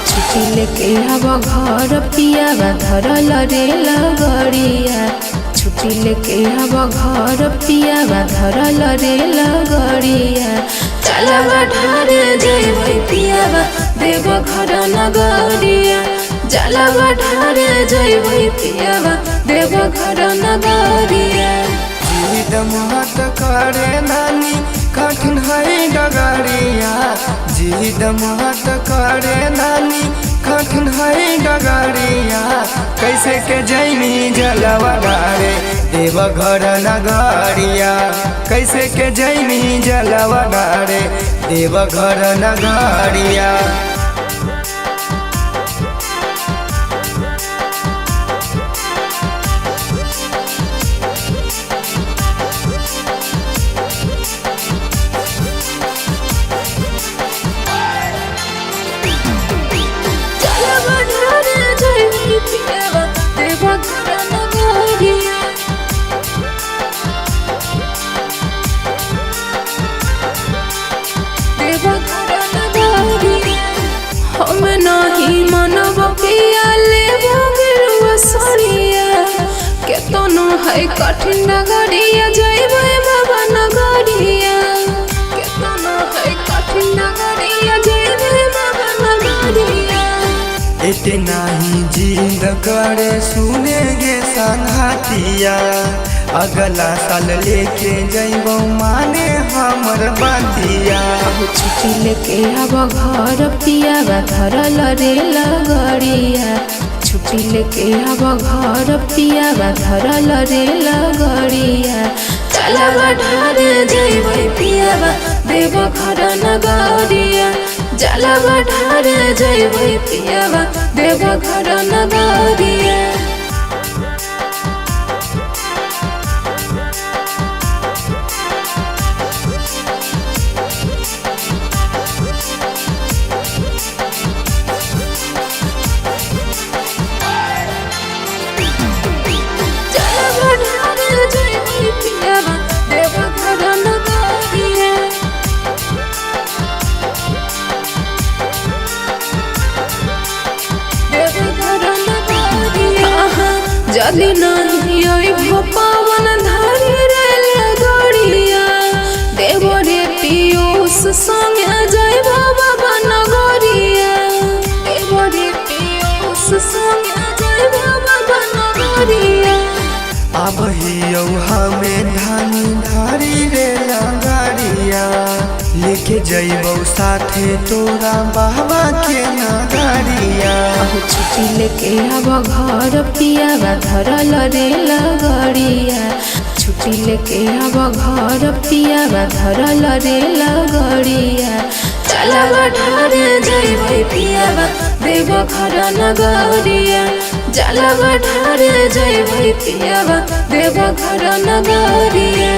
छुट्टी लेके अब घर पियावा धरल रे लगड़िया। छुट्टी लेके अब घर पियावा धरल रे लगड़िया। चलवा ढारे जइबै पियावा देव घर नगरिया। चलवा ढारे जइबै पियावा देव घर नगरिया। जीद महत करे नानी कठिन है डगरिया। जीद महत करे नानी कठिन है डगरिया। कैसे के जैनी जलवा ढारे देव घर नगरिया। कैसे के जैनी जलवा ढारे देव घर नगरिया। हम नहीं मनब पिया लेबो गिरुआ सड़िया। केतनो है कठिन नगरिया जइबै बाबा नगरिया। केतनो है कठिन नगरिया जइबै बाबा नगरिया। इतना ही जिद करे सुनेगे संघातिया। अगला साल लेके जइबो माने हमर बातिया। छुट्टी लेके अब घर पियावा धरल रे लगड़िया। छुट्टी लेके अब घर पियावा धरल रे लगड़िया। चलवा ढारे जइबै पियावा देव घर नगरिया। चलवा ढारे जइबै पियावा देव घर नगरिया। जदि नहीं अइबो पावन धारी रे लगड़िया। देव रे पीयूष संगे जइबो बाबा नगरिया। देव रे पीयूष संगे जइबो बाबा नगरिया। अब हियौ हमें धानी धारी रे लगड़िया। लेके जइबौ साथे तोरा बाबा के नगरिया। छुट्टी लेके अब घर पियावा धरल रे लगड़िया। छुट्टी लेके अब घर पियावा धरल रे लगड़िया। चलवा ढारे जइबै पियावा देव घर नगरिया। चलवा ढारे जइबै पियावा देव घर नगरिया।